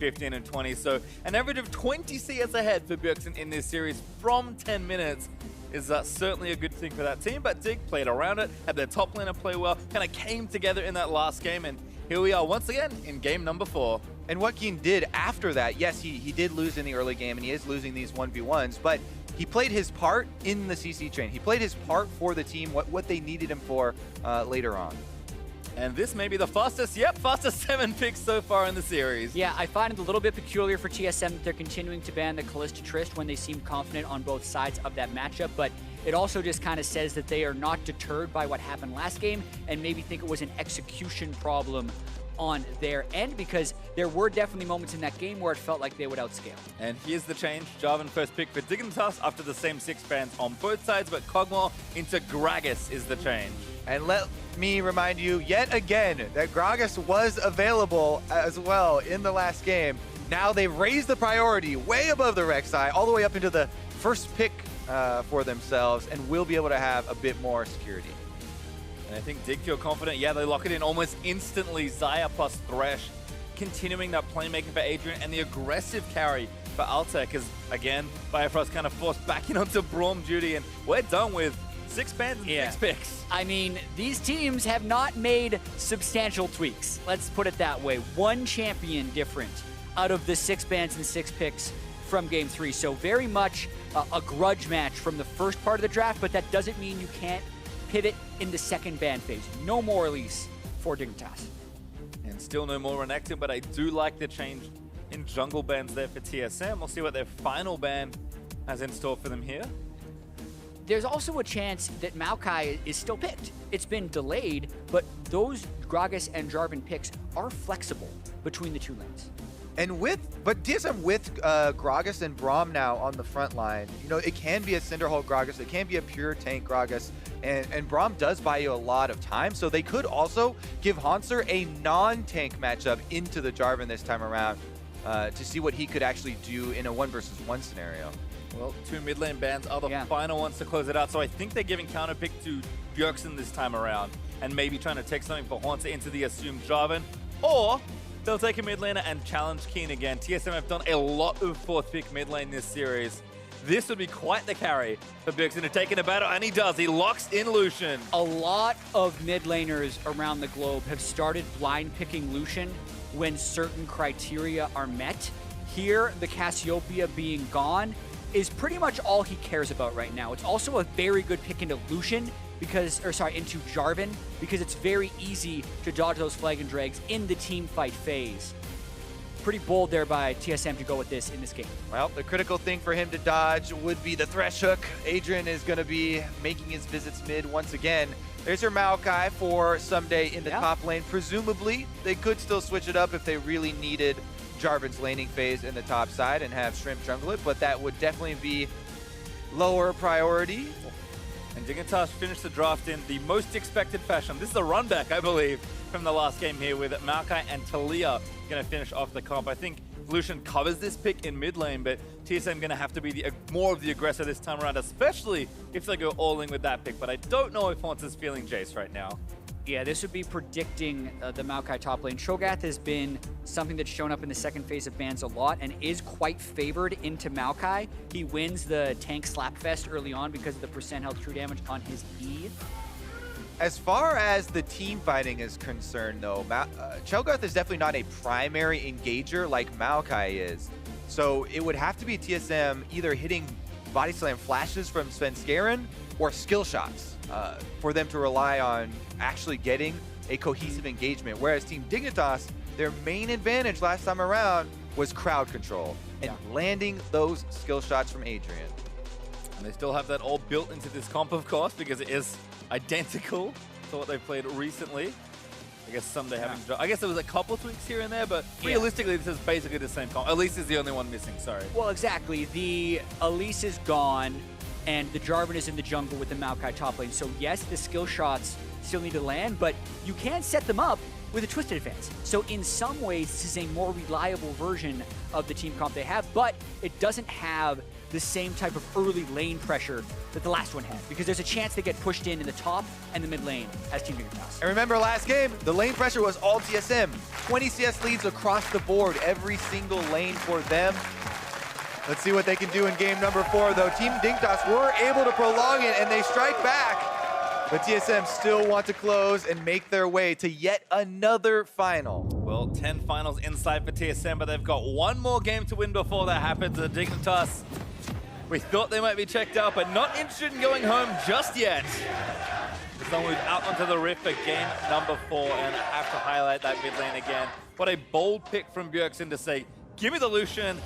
15 and 20. So an average of 20 CS ahead for Bjergsen in this series from 10 minutes is certainly a good thing for that team. But Dig played around it, had their top laner play well, kind of came together in that last game. And here we are once again in game number 4. And what Keane did after that, yes, he did lose in the early game and he is losing these 1v1s, but he played his part in the CC chain. He played his part for the team, what they needed him for later on. And this may be the fastest 7 picks so far in the series. Yeah, I find it a little bit peculiar for TSM that they're continuing to ban the Kalista Trist when they seem confident on both sides of that matchup, but it also just kind of says that they are not deterred by what happened last game and maybe think it was an execution problem on their end, because there were definitely moments in that game where it felt like they would outscale. And here's the change. Jarvan first pick for Dignitas after the same 6 bans on both sides, but Kog'Maw into gragas is the change. And let me remind you yet again that gragas was available as well in the last game. Now they've raised the priority way above the Rek'Sai, all the way up into the first pick for themselves, and will be able to have a bit more security. And I think Dig feel confident. Yeah, they lock it in almost instantly. Xayah plus Thresh, continuing that playmaking for Adrian, and the aggressive carry for Altec is, again, Biofrost kind of forced back in onto Braum duty, and we're done with 6 bans and 6 picks. I mean, these teams have not made substantial tweaks. Let's put it that way. One champion different out of the 6 bans and 6 picks from Game 3. So very much a grudge match from the first part of the draft, but that doesn't mean you can't pivot in the second ban phase. No more release for Dignitas. And still no more Renekton, but I do like the change in jungle bans there for TSM. We'll see what their final ban has in store for them here. There's also a chance that Maokai is still picked. It's been delayed, but those gragas and Jarvan picks are flexible between the 2 lanes. And but TSM with gragas and Braum now on the front line, you know, it can be a Cinderhulk gragas, it can be a pure tank gragas, and Braum does buy you a lot of time, so they could also give Hauntzer a non-tank matchup into the Jarvan this time around to see what he could actually do in a 1 versus 1 scenario. Well, 2 mid lane bans are the final ones to close it out, so I think they're giving counter pick to Bjergsen this time around, and maybe trying to take something for Hauntzer into the assumed Jarvan, or they'll take a mid laner and challenge Keane again. TSM have done a lot of 4th pick mid lane this series. This would be quite the carry for Bjergsen to take in a battle, and he does. He locks in Lucian. A lot of mid laners around the globe have started blind picking Lucian when certain criteria are met. Here, the Cassiopeia being gone is pretty much all he cares about right now. It's also a very good pick into Lucian, into Jarvan, because it's very easy to dodge those flag and drags in the team fight phase. Pretty bold there by TSM to go with this in this game. Well, the critical thing for him to dodge would be the Thresh hook. Adrian is going to be making his visits mid once again. There's your Maokai for Ssumday in the top lane. Presumably, they could still switch it up if they really needed Jarvan's laning phase in the top side and have Shrimp jungle it, but that would definitely be lower priority. And Dignitas finished the draft in the most expected fashion. This is a run back, I believe, from the last game here with Maokai and Taliyah going to finish off the comp. I think Lucian covers this pick in mid lane, but TSM going to have to be more of the aggressor this time around, especially if they go all in with that pick. But I don't know if Hauntzer's feeling Jace right now. Yeah, this would be predicting the Maokai top lane. Cho'Gath has been something that's shown up in the second phase of bans a lot and is quite favored into Maokai. He wins the tank slapfest early on because of the percent health true damage on his E. As far as the team fighting is concerned, though, Cho'Gath is definitely not a primary engager like Maokai is. So it would have to be TSM either hitting body slam flashes from Svenskeren or skill shots for them to rely on actually getting a cohesive engagement. Whereas Team Dignitas, their main advantage last time around was crowd control and landing those skill shots from Adrian. And they still have that all built into this comp, of course, because it is identical to what they've played recently. I guess Ssumday having... I guess there was a couple tweaks here and there, but realistically, this is basically the same comp. Elise is the only one missing, sorry. Well, exactly. The Elise is gone, and the Jarvan is in the jungle with the Maokai top lane. So yes, the skill shots still need to land, but you can set them up with a Twisted Advance. So in some ways, this is a more reliable version of the team comp they have, but it doesn't have the same type of early lane pressure that the last one had, because there's a chance they get pushed in the top and the mid lane as Team Dignitas. And remember last game, the lane pressure was all TSM. 20 CS leads across the board, every single lane for them. Let's see what they can do in game number 4, though. Team Dignitas were able to prolong it, and they strike back. But TSM still want to close and make their way to yet another final. Well, 10 finals inside for TSM, but they've got one more game to win before that happens. The Dignitas, we thought they might be checked out, but not interested in going home just yet. So we've out onto the Rift for game number 4, and I have to highlight that mid lane again. What a bold pick from Bjergsen to say, give me the Lucian,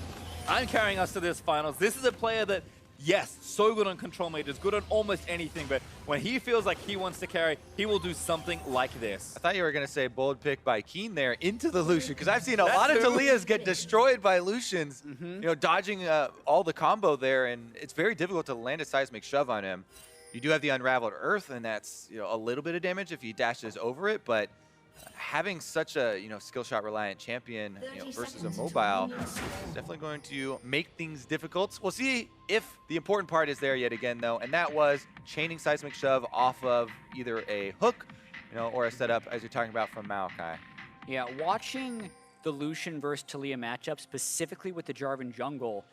I'm carrying us to this finals. This is a player that, yes, so good on control mages, good on almost anything, but when he feels like he wants to carry, he will do something like this. I thought you were going to say bold pick by Keane there into the Lucian, because I've seen a lot of Taliyahs get destroyed by Lucians, you know, dodging all the combo there, and it's very difficult to land a seismic shove on him. You do have the Unraveled Earth, and that's, you know, a little bit of damage if he dashes over it, but having such a, you know, skill shot reliant champion, you know, versus a mobile is definitely going to make things difficult. We'll see if the important part is there yet again, though, and that was chaining seismic shove off of either a hook, you know, or a setup, as you're talking about, from Maokai. Yeah, watching the Lucian versus Taliyah matchup, specifically with the Jarvan jungle,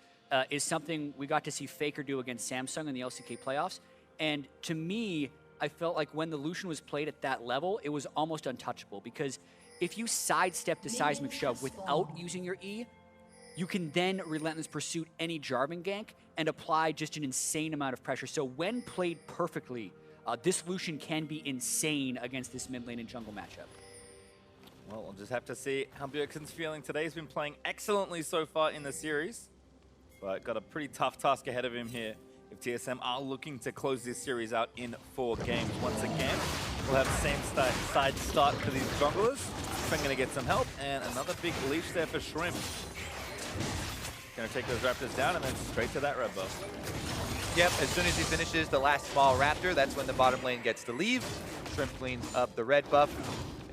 is something we got to see Faker do against Samsung in the LCK playoffs. And to me, I felt like when the Lucian was played at that level, it was almost untouchable, because if you sidestep the seismic shove without using your E, you can then Relentless Pursuit any Jarvan gank and apply just an insane amount of pressure. So when played perfectly, this Lucian can be insane against this mid lane and jungle matchup. Well, we'll just have to see how Bjergsen's feeling today. He's been playing excellently so far in the series, but got a pretty tough task ahead of him here if TSM are looking to close this series out in 4 games. Once again, we'll have the same side start for these junglers. I'm going to get some help, and another big leash there for Shrimp. Going to take those Raptors down and then straight to that red buff. Yep, as soon as he finishes the last small Raptor, that's when the bottom lane gets to leave. Shrimp cleans up the red buff.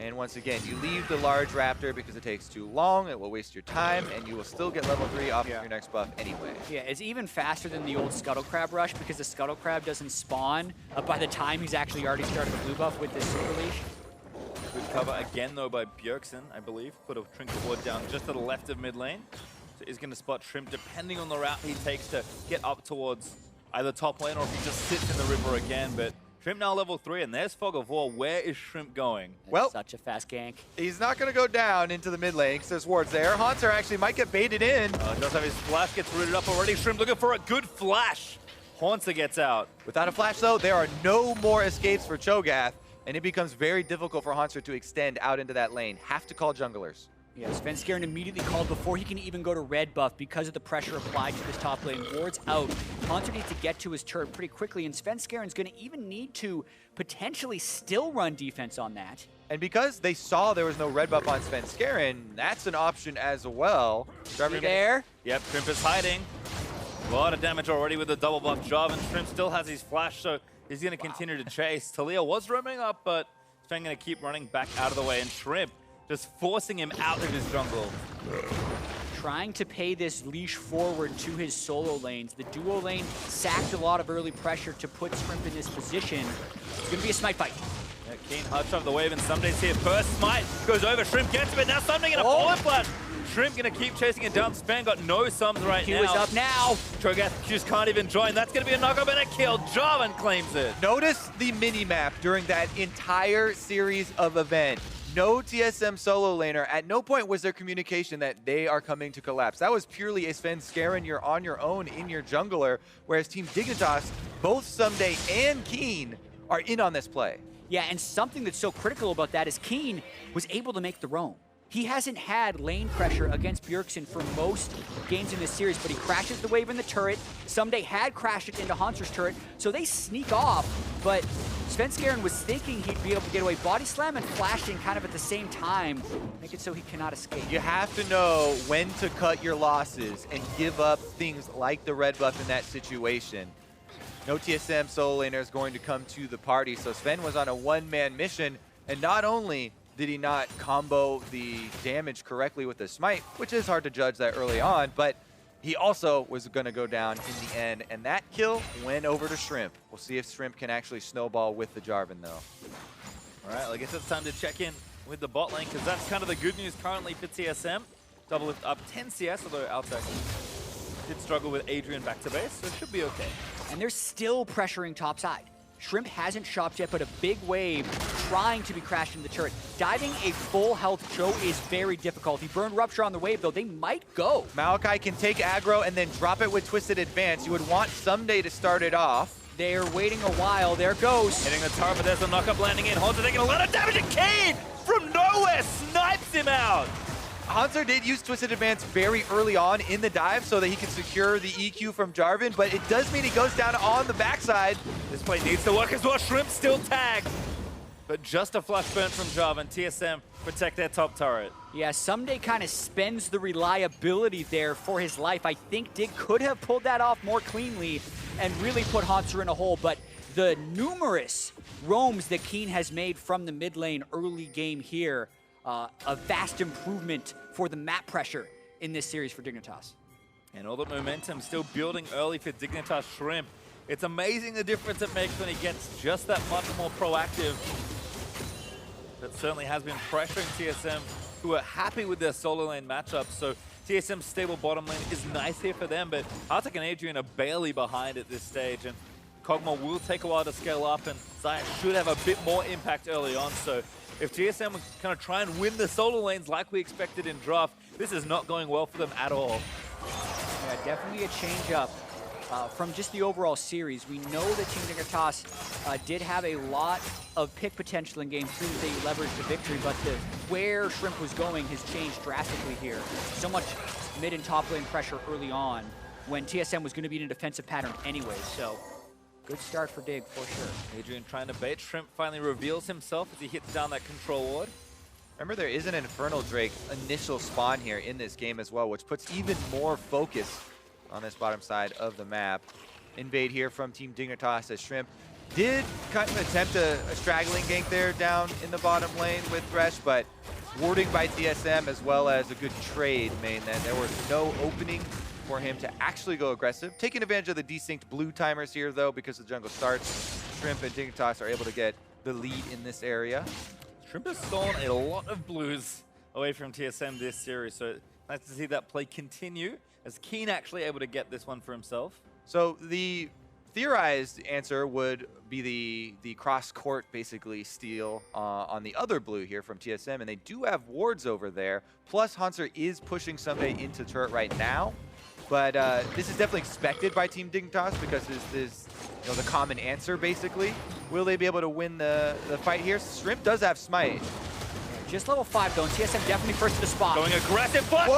And once again, you leave the large Raptor because it takes too long, it will waste your time, and you will still get level 3 off of your next buff anyway. Yeah, it's even faster than the old Scuttle Crab rush, because the Scuttle Crab doesn't spawn by the time he's actually already started the blue buff with this Super Leash. Good cover again, though, by Bjergsen, I believe. Put a Trinket Ward down just to the left of mid lane. So he's going to spot Shrimp, depending on the route he takes to get up towards either top lane or if he just sits in the river again. But Shrimp now level 3, and there's Fog of War. Where is Shrimp going? Well, such a fast gank. He's not going to go down into the mid lane because there's wards there. Hauntzer actually might get baited in. Does have his flash, gets rooted up already. Shrimp looking for a good flash. Hauntzer gets out. Without a flash, though, there are no more escapes for Cho'Gath, and it becomes very difficult for Hauntzer to extend out into that lane. Have to call junglers. Yeah, Svenskeren immediately called before he can even go to red buff because of the pressure applied to this top lane. Ward's out. Hauntzer needs to get to his turret pretty quickly, and Svenskeren's going to even need to potentially still run defense on that. And because they saw there was no red buff on Svenskeren, that's an option as well. There. Yep, Shrimp is hiding. A lot of damage already with the double buff job, and Shrimp still has his flash, so he's going to continue to chase. Taliyah was roaming up, but Sven going to keep running back out of the way, and Shrimp just forcing him out of his jungle. Trying to pay this leash forward to his solo lanes. The duo lane sacked a lot of early pressure to put Shrimp in this position. It's going to be a smite fight. Yeah, Keane hugs off the wave, and Ssumday's here first. Smite goes over, Shrimp gets him, but now Ssumday gonna fall in flash. Shrimp gonna keep chasing it down. Span got no sums right now. Q is up now. Cho'Gath just can't even join. That's gonna be a knockup and a kill. Jarvan claims it. Notice the mini-map during that entire series of event. No TSM solo laner. At no point was there communication that they are coming to collapse. That was purely a Svenskeren, you're on your own in your jungler, whereas Team Dignitas, both Ssumday and Keane, are in on this play. Yeah, and something that's so critical about that is Keane was able to make the roam. He hasn't had lane pressure against Bjergsen for most games in this series, but he crashes the wave in the turret. Ssumday had crashed it into Hauntzer's turret, so they sneak off, but Svenskeren was thinking he'd be able to get away. Body slam and flashing kind of at the same time, make it so he cannot escape. You have to know when to cut your losses and give up things like the red buff in that situation. No TSM solo laner is going to come to the party, so Sven was on a one-man mission, and not only did he not combo the damage correctly with the smite, which is hard to judge that early on, but he also was going to go down in the end, and that kill went over to Shrimp. We'll see if Shrimp can actually snowball with the Jarvan, though. All right, I guess it's time to check in with the bot lane, because that's kind of the good news currently for TSM. DoubleLift up 10 CS, although Altec did struggle with Adrian back to base, so it should be okay. And they're still pressuring topside. Shrimp hasn't shopped yet, but a big wave trying to be crashed into the turret. Diving a full health Cho is very difficult. He burned Rupture on the wave, though. They might go. Maokai can take aggro and then drop it with Twisted Advance. You would want Ssumday to start it off. They're waiting a while. There goes. Hitting the turret, but there's a knockup landing in. Hauntzer taking a lot of damage, and Keane from nowhere snipes him out. Hauntzer did use Twisted Advance very early on in the dive so that he could secure the EQ from Jarvan, but it does mean he goes down on the backside. This play needs to work as well. Shrimp still tagged. But just a flush burn from Jarvan. TSM protect their top turret. Yeah, Ssumday kind of spends the reliability there for his life. I think Dig could have pulled that off more cleanly and really put Hauntzer in a hole, but the numerous roams that Keane has made from the mid lane early game here, a vast improvement for the map pressure in this series for Dignitas. And all the momentum still building early for Dignitas Shrimp. It's amazing the difference it makes when he gets just that much more proactive. That certainly has been pressuring TSM, who are happy with their solo lane matchup. So TSM's stable bottom lane is nice here for them, but Altec and Adrian are barely behind at this stage. And Kog'Maw will take a while to scale up, and Xayah should have a bit more impact early on. So if TSM would kind of try and win the solo lanes like we expected in draft, this is not going well for them at all. Yeah, definitely a change up from just the overall series. We know that Team Dignitas did have a lot of pick potential in game 2 that they leveraged the victory, but where Shrimp was going has changed drastically here. So much mid and top lane pressure early on when TSM was going to be in a defensive pattern anyway, so good start for Dig, for sure. Adrian trying to bait. Shrimp finally reveals himself as he hits down that control ward. Remember, there is an Infernal Drake initial spawn here in this game as well, which puts even more focus on this bottom side of the map. Invade here from Team Dignitas as Shrimp did kind of attempt a straggling gank there down in the bottom lane with Thresh, but warding by TSM as well as a good trade main then. There was no opening for him to actually go aggressive. Taking advantage of the desynced blue timers here, though, because the jungle starts. Shrimp and Dignitas are able to get the lead in this area. Shrimp has stolen a lot of blues away from TSM this series, so nice to see that play continue, as Keane actually able to get this one for himself. So the theorized answer would be the cross-court, basically, steal on the other blue here from TSM, and they do have wards over there. Plus, Hauntzer is pushing Ssumday into turret right now. But this is definitely expected by Team Dignitas because this is the common answer, basically. Will they be able to win the fight here? Shrimp does have Smite. Just level 5, though, and TSM definitely first to the spot. Going aggressive, but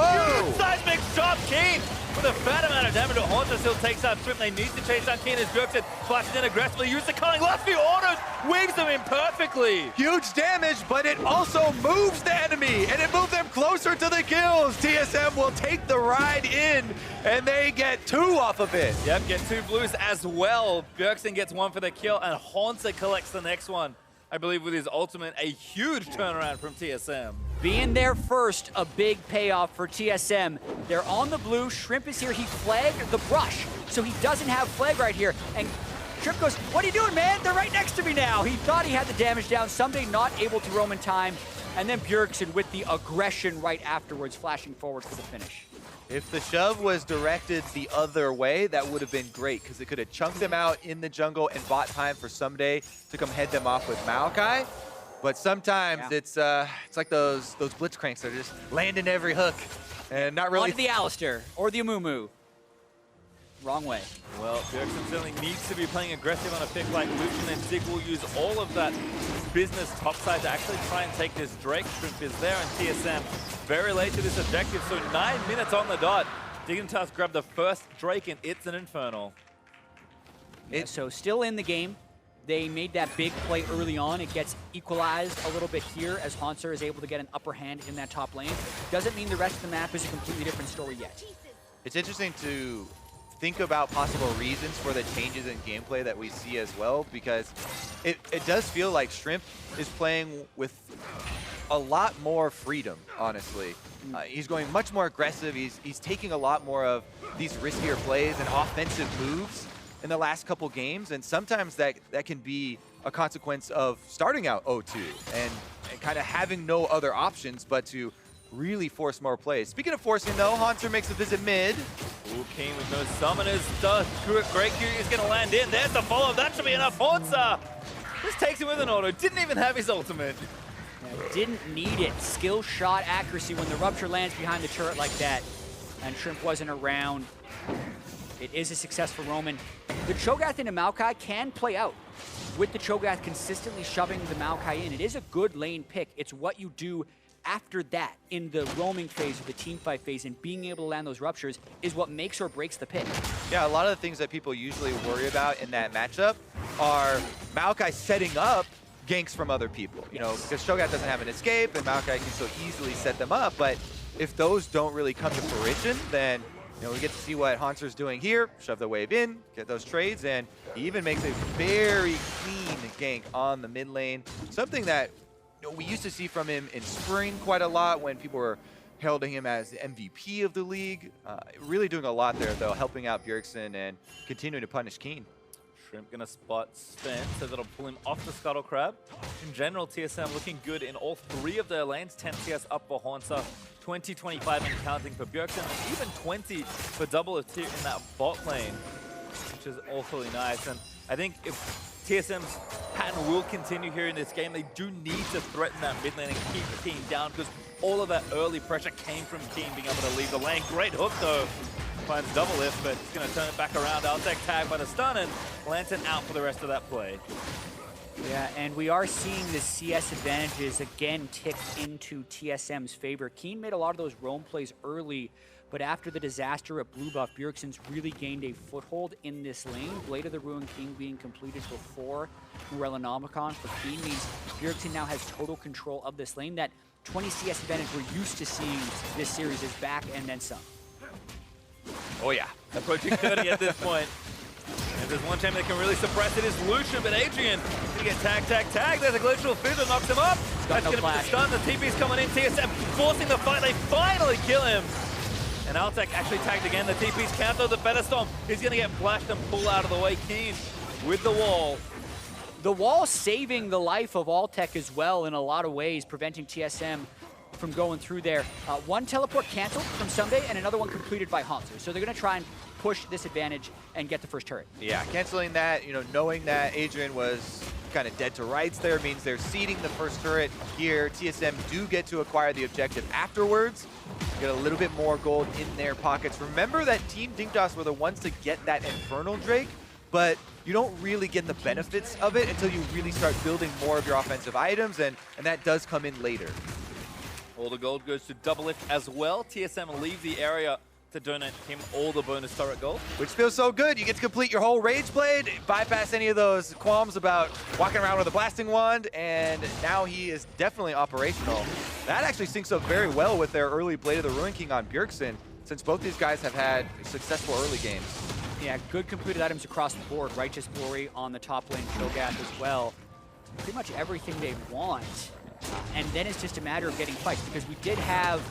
seismic shot, Keane with a fat amount of damage. Hauntzer still takes out Shrimp. They need to chase down Keane as Bjergsen flashes in aggressively, uses the culling, last few autos, weaves them in perfectly. Huge damage, but it also moves the enemy, and it moved them closer to the kills. TSM will take the ride in, and they get 2 off of it. Yep, get 2 blues as well. Bjergsen gets 1 for the kill, and Hauntzer collects the next one. I believe with his ultimate, a huge turnaround from TSM. Being there first, a big payoff for TSM. They're on the blue, Shrimp is here, he flagged the brush, so he doesn't have flag right here. And Shrimp goes, what are you doing, man? They're right next to me now. He thought he had the damage down, Ssumday not able to roam in time, and then Bjergsen with the aggression right afterwards, flashing forward for the finish. If the shove was directed the other way, that would have been great, because it could have chunked them out in the jungle and bought time for Ssumday to come head them off with Maokai. But sometimes it's like those blitzcranks that are just landing every hook and not really. Onto the Alistair or the Amumu. Wrong way. Well, Bjergsen certainly needs to be playing aggressive on a pick like Lucian, and Dig will use all of that business topside to actually try and take this Drake. Shrimp is there, and TSM very late to this objective, so 9 minutes on the dot. Dignitas grab the first Drake, and it's an Infernal. So still in the game. They made that big play early on. It gets equalized a little bit here as Hauntzer is able to get an upper hand in that top lane. Doesn't mean the rest of the map is a completely different story yet. It's interesting to think about possible reasons for the changes in gameplay that we see as well, because it does feel like Shrimp is playing with a lot more freedom, honestly. He's going much more aggressive. He's taking a lot more of these riskier plays and offensive moves in the last couple games, and sometimes that can be a consequence of starting out 0-2 and kind of having no other options but to really force more plays. Speaking of forcing, though, Hauntzer makes a visit mid. Ooh, Keane with no summoners. The Great Q is going to land in. There's the follow-up. That should be enough. Hauntzer just takes him with an auto. Didn't even have his ultimate. Yeah, didn't need it. Skill shot accuracy when the Rupture lands behind the turret like that. And Shrimp wasn't around. It is a success for Roman. The Cho'Gath into Maokai can play out. With the Cho'Gath consistently shoving the Maokai in, it is a good lane pick. It's what you do after that in the roaming phase or the team fight phase, and being able to land those Ruptures is what makes or breaks the pick. Yeah, a lot of the things that people usually worry about in that matchup are Maokai setting up ganks from other people. You know, because Cho'Gath doesn't have an escape and Maokai can so easily set them up, but if those don't really come to fruition, then you know, we get to see what Hauntzer's doing here, shove the wave in, get those trades, and he even makes a very clean gank on the mid lane. Something that we used to see from him in spring quite a lot when people were heralding him as the MVP of the league. Really doing a lot there, though, helping out Bjergsen and continuing to punish Keane. Shrimp gonna spot Sven, so that'll pull him off the Scuttle Crab. In general, TSM looking good in all three of their lanes. 10 CS up for Hauntzer, 20, 25 and counting for Bjergsen, and even 20 for DoubleLift here in that bot lane, which is awfully nice. And I think if TSM's pattern will continue here in this game, they do need to threaten that mid lane and keep Keane down, because all of that early pressure came from Keane being able to leave the lane. Great hook though. Finds DoubleLift, but he's going to turn it back around. Altec tag by the stun, and Lantern out for the rest of that play. Yeah, and we are seeing the CS advantages again tick into TSM's favor. Keane made a lot of those roam plays early, but after the disaster at Blue Buff, Bjergsen's really gained a foothold in this lane. Blade of the Ruined King being completed before Morellonomicon for Keane means Bjergsen now has total control of this lane. That 20 CS advantage we're used to seeing this series is back and then some. Oh yeah. Approaching 30 at this point. And there's one champion that can really suppress it is Lucian, but Adrian gonna get tag. There's a glacial fizz that knocks him up. That's gonna be the stun. The TP's coming in. TSM forcing the fight. They finally kill him. And Altec actually tagged again. The TP's counter. The better storm. He's gonna get flashed and pull out of the way. Keane with the wall. The wall saving the life of Altec as well in a lot of ways, preventing TSM from going through there. One teleport canceled from Ssumday and another one completed by Hauntzer. So they're going to try and push this advantage and get the first turret. Yeah, canceling that, you know, knowing that Adrian was kind of dead to rights there means they're seeding the first turret here. TSM do get to acquire the objective afterwards. Get a little bit more gold in their pockets. Remember that Team Dignitas were the ones to get that Infernal Drake, but you don't really get the benefits of it until you really start building more of your offensive items, and that does come in later. All the gold goes to DoubleLift as well. TSM leave the area to donate him all the bonus turret gold. Which feels so good. You get to complete your whole Rage Blade, bypass any of those qualms about walking around with a blasting wand, and now he is definitely operational. That actually syncs up very well with their early Blade of the Ruined King on Bjergsen, since both these guys have had successful early games. Yeah, good completed items across the board. Righteous Glory on the top lane, Cho'Gath as well. Pretty much everything they want. And then it's just a matter of getting fights, because we did have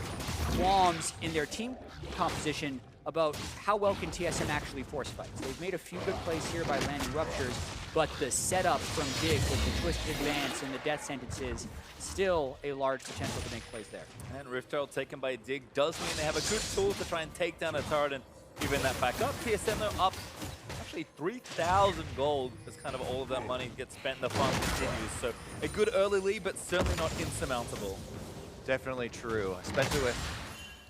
qualms in their team composition about how well can TSM actually force fights. They've made a few good plays here by landing Ruptures, but the setup from Dig with the twisted advance and the death sentences, still a large potential to make plays there. And Rift Herald taken by Dig does mean they have a good tool to try and take down a turret and even that back up. TSM though up actually 3,000 gold as kind of all of that money gets spent and the farm continues. So a good early lead, but certainly not insurmountable. Definitely true, especially with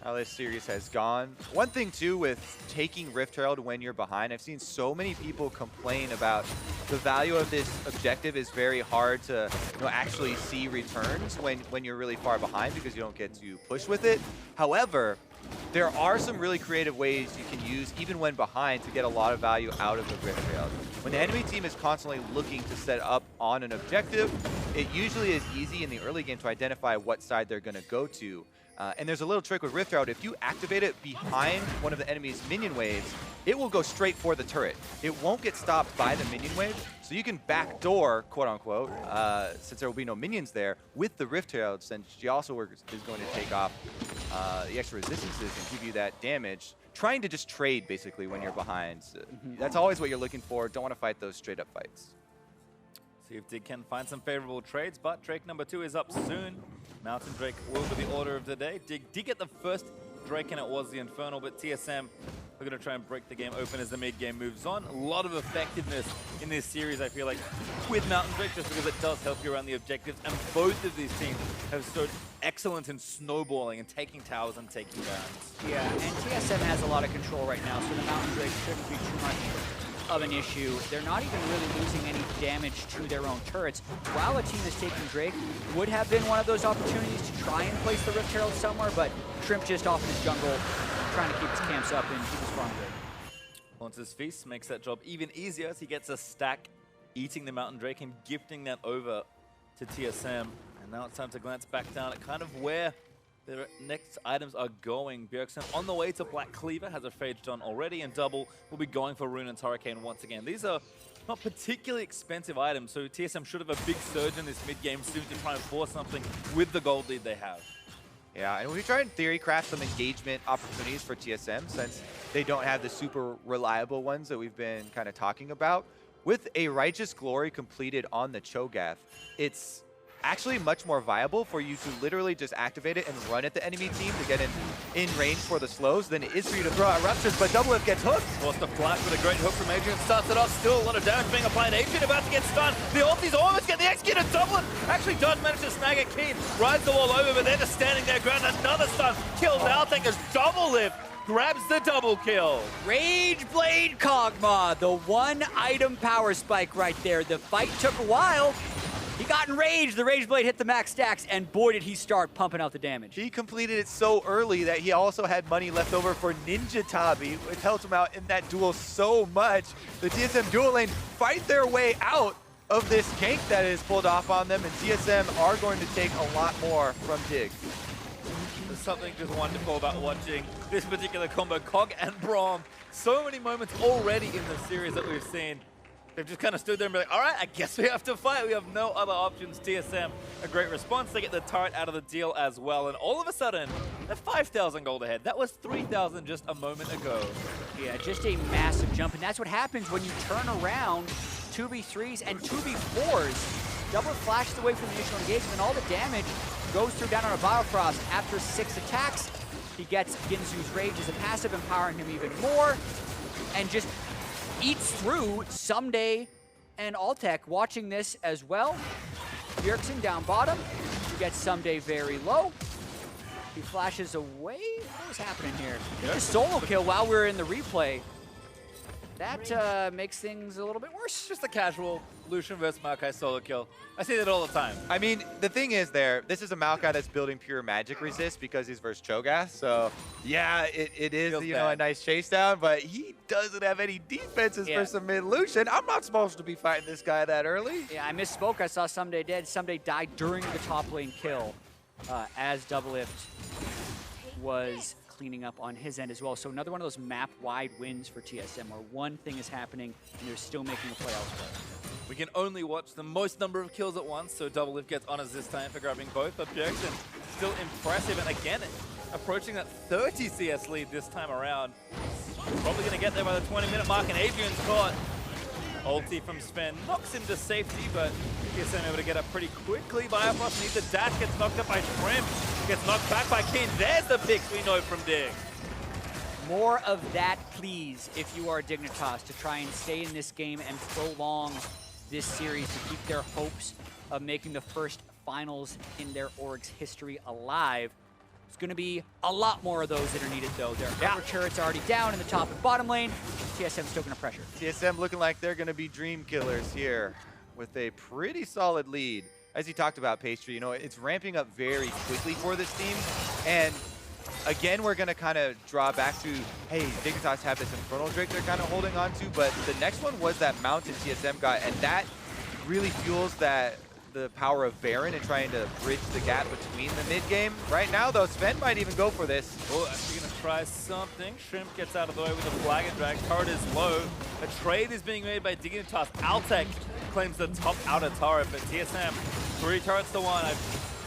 how this series has gone. One thing too with taking Rift Herald when you're behind, I've seen so many people complain about the value of this objective is very hard to actually see returns when you're really far behind, because you don't get to push with it. However, there are some really creative ways you can use even when behind to get a lot of value out of the Rift Herald. When the enemy team is constantly looking to set up on an objective, it usually is easy in the early game to identify what side they're going to go to. And there's a little trick with Rift Herald. If you activate it behind one of the enemy's minion waves, it will go straight for the turret. It won't get stopped by the minion wave, so you can backdoor, quote unquote, since there will be no minions there, with the Rift Herald, since she also is going to take off the extra resistances and give you that damage. Trying to just trade, basically, when you're behind. So that's always what you're looking for. Don't want to fight those straight-up fights. See if Dig can find some favorable trades, but Drake number 2 is up soon. Mountain Drake will be the order of the day. Dig did get the first Drake, and it was the Infernal, but TSM are going to try and break the game open as the mid-game moves on. A lot of effectiveness in this series, I feel like, with Mountain Drake, just because it does help you around the objectives, and both of these teams have showed excellence in snowballing and taking towers and taking downs. Yeah, and TSM has a lot of control right now, so the Mountain Drake shouldn't be too much of an issue. They're not even really losing any damage to their own turrets. While a team is taking Drake, would have been one of those opportunities to try and place the Rift Herald somewhere, but Shrimp just off in his jungle, trying to keep his camps up and keep his farm good. Hauntzer's Feast makes that job even easier as he gets a stack, eating the Mountain Drake and gifting that over to TSM. And now it's time to glance back down at kind of where the next items are going. Bjergsen on the way to Black Cleaver, has a Phage done already, and Double will be going for Rune and Hurricane once again. These are not particularly expensive items, so TSM should have a big surge in this mid-game soon to try and force something with the gold lead they have. Yeah, and we try in theory craft some engagement opportunities for TSM since they don't have the super reliable ones that we've been kind of talking about. With a Righteous Glory completed on the Cho'Gath, it's actually much more viable for you to literally just activate it and run at the enemy team to get in range for the slows than it is for you to throw out Ruptures, but DoubleLift gets hooked. Forced the flash with a great hook from Adrian. Starts it off, still a lot of damage being applied. Adrian about to get stunned. The ulti's almost get the executed. DoubleLift actually does manage to snag it. Keane rides the wall over, but they're just standing their ground. Another stun kills Altec as DoubleLift grabs the double kill. Rage Blade Kog'Maw, the one item power spike right there. The fight took a while. He got enraged, the Rage Blade hit the max stacks, and boy did he start pumping out the damage. He completed it so early that he also had money left over for Ninja Tabi, which helped him out in that duel so much. The TSM dual lane fight their way out of this gank that is pulled off on them, and TSM are going to take a lot more from Dig. There's something just wonderful about watching this particular combo, Kog and Braum. So many moments already in the series that we've seen. They've just kind of stood there and be like, all right, I guess we have to fight. We have no other options. TSM, a great response. They get the turret out of the deal as well. And all of a sudden, they're 5,000 gold ahead. That was 3,000 just a moment ago. Yeah, just a massive jump. And that's what happens when you turn around 2v3s and 2v4s. Double flashes away from the initial engagement, and all the damage goes through down on a Biofrost. After 6 attacks, he gets Ginzu's Rage as a passive, empowering him even more. And just eats through Ssumday and Altec. Watching this as well. Bjergsen down bottom. He gets Ssumday very low. He flashes away. What was happening here? Yep. A solo kill while we're in the replay. That makes things a little bit worse. Just a casual Lucian versus Maokai solo kill. I see that all the time. I mean, the thing is this is a Maokai that's building pure magic resist because he's versus Cho'Gath. So, yeah, it is, Feels you know, a nice chase down, but he doesn't have any defenses for some mid Lucian. I'm not supposed to be fighting this guy that early. Yeah, I misspoke. I saw Ssumday dead. Ssumday died during the top lane kill as DoubleLift was cleaning up on his end as well. So another one of those map-wide wins for TSM where one thing is happening and they're still making a play elsewhere. We can only watch the most number of kills at once, so DoubleLift gets honors this time for grabbing both, but Bjergsen still impressive, and again, approaching that 30 CS lead this time around. Probably going to get there by the 20-minute mark, and Adrian's caught. Ulti from Sven knocks him to safety, but TSM able to get up pretty quickly. Biofrost needs a dash, gets knocked up by Shrimp, gets knocked back by Keane. There's the picks we know from Dig. More of that, please, if you are Dignitas, to try and stay in this game and prolong this series to keep their hopes of making the first finals in their org's history alive. There's going to be a lot more of those that are needed, though. Their upper turrets are already down in the top and bottom lane. TSM still going to pressure. TSM looking like they're going to be dream killers here with a pretty solid lead. As you talked about, Pastry, you know, it's ramping up very quickly for this team. And again, we're going to kind of draw back to, hey, Dignitas have this Infernal Drake they're kind of holding on to, but the next one was that Mountain TSM got, and that really fuels that the power of Baron and trying to bridge the gap between the mid game. Right now, though, Sven might even go for this. Oh, actually going to try something. Shrimp gets out of the way with a flag and drag. Turret is low. A trade is being made by Dignitas. Altec claims the top outer turret, but TSM 3 turrets to 1. I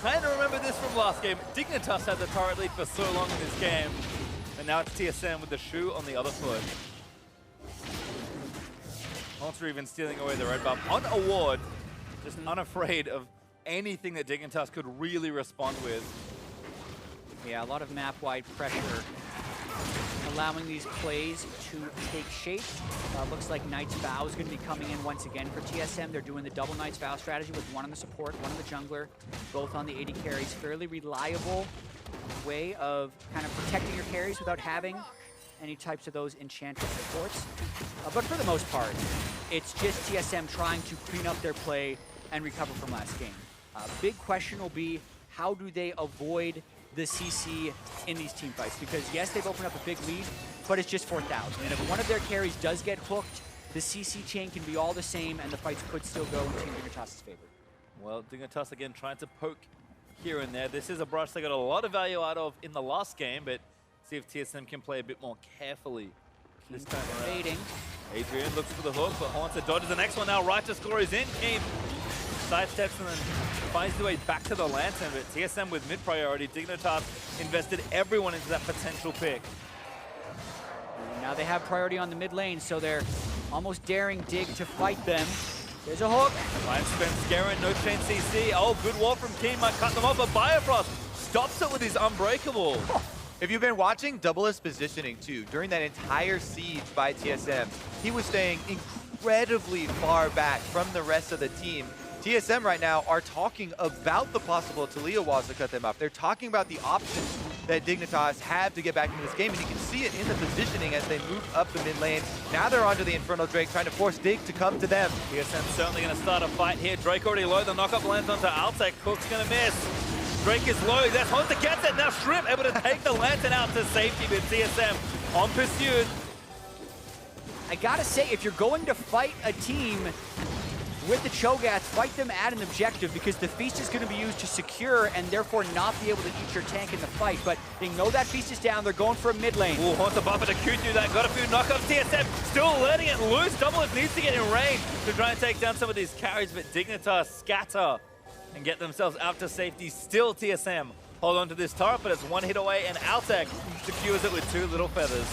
kind of remember this from last game. Dignitas had the turret lead for so long in this game, and now it's TSM with the shoe on the other foot. Hauntzer even stealing away the red buff on a ward, just unafraid of anything that Dignitas could really respond with. Yeah, a lot of map-wide pressure, allowing these plays to take shape. Looks like Knight's Vow is going to be coming in once again for TSM. They're doing the double Knight's Vow strategy with one on the support, one on the jungler, both on the AD carries. Fairly reliable way of kind of protecting your carries without having any types of those enchanted supports. But for the most part, it's just TSM trying to clean up their play and recover from last game. Big question will be, how do they avoid the CC in these team fights? Because yes, they've opened up a big lead, but it's just 4,000. And if one of their carries does get hooked, the CC chain can be all the same and the fights could still go in Team Dignitas' favor. Well, Dignitas again trying to poke here and there. This is a brush they got a lot of value out of in the last game, but see if TSM can play a bit more carefully this time around. Fading. Adrian looks for the hook, but Hauntzer dodges the next one now. Right to score is in. Keane sidesteps and then finds the way back to the lantern, but TSM with mid priority. Dignitas invested everyone into that potential pick. Now they have priority on the mid lane, so they're almost daring Dig to fight them. There's a hook. Finds Svenskeren, no chain CC. Oh, good wall from Keane, might cut them off, but Biofrost stops it with his Unbreakable. If you've been watching DoubleLift's positioning too, during that entire siege by TSM, he was staying incredibly far back from the rest of the team. TSM right now are talking about the possible Taliyah walls to cut them off. They're talking about the options that Dignitas have to get back into this game, and you can see it in the positioning as they move up the mid lane. Now they're onto the Infernal Drake, trying to force Dig to come to them. TSM certainly going to start a fight here. Drake already low, the knockup lands onto Altec. Cook's going to miss. Drake is low, that's Hauntzer gets it. Now Shrimp able to take the lantern out to safety with TSM on pursuit. I gotta say, if you're going to fight a team with the Cho'Gath, fight them at an objective, because the feast is going to be used to secure and therefore not be able to eat your tank in the fight. But they know that feast is down, they're going for a mid lane. Ooh, Hauntzer bumping to Q through that, got a few knockups. TSM still letting it loose. DoubleLift needs to get in range to try and take down some of these carries, but Dignitas scatter and get themselves out to safety. Still TSM hold on to this turret, but it's one hit away, and Altec secures it with 2 little feathers.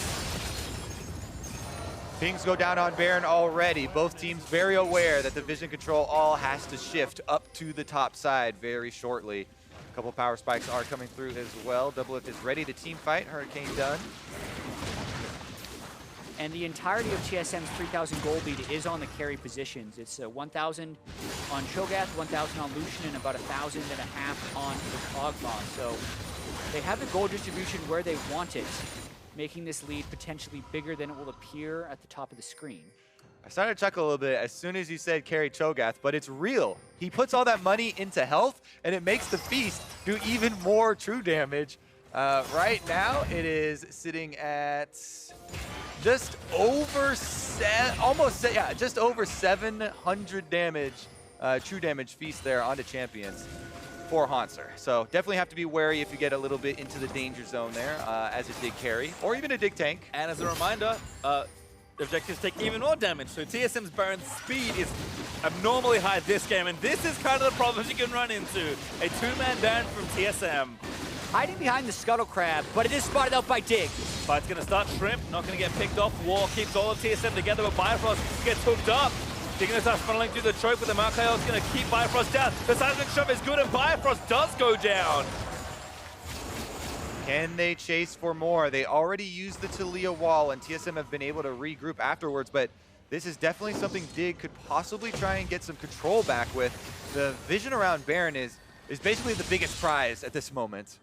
Things go down on Baron already. Both teams very aware that the vision control all has to shift up to the top side very shortly. A couple power spikes are coming through as well. DoubleLift is ready to team fight. Hurricane done. And the entirety of TSM's 3,000 gold lead is on the carry positions. It's 1,000 on Cho'Gath, 1,000 on Lucian, and about 1,500 on the Kog'Maw. So they have the gold distribution where they want it, making this lead potentially bigger than it will appear at the top of the screen. I started to chuckle a little bit as soon as you said carry Cho'Gath, but it's real. He puts all that money into health, and it makes the Feast do even more true damage. Right now, it is sitting at just over just over 700 damage, true damage Feast there onto champions for Hauntzer. So definitely have to be wary if you get a little bit into the danger zone there as a dig carry, or even a dig tank. And as a reminder, objectives take even more damage. So TSM's Baron's speed is abnormally high this game, and this is kind of the problems you can run into. A 2-man Baron from TSM. Hiding behind the Scuttle Crab, but it is spotted out by Dig. Fight's going to start. Shrimp not going to get picked off. War keeps all of TSM together, but Biofrost gets hooked up. Dignitas funneling through the choke with the Maokai is going to keep Biofrost down. The seismic shove is good, and Biofrost does go down. Can they chase for more? They already used the Taliyah wall, and TSM have been able to regroup afterwards, but this is definitely something Dig could possibly try and get some control back with. The vision around Baron is basically the biggest prize at this moment.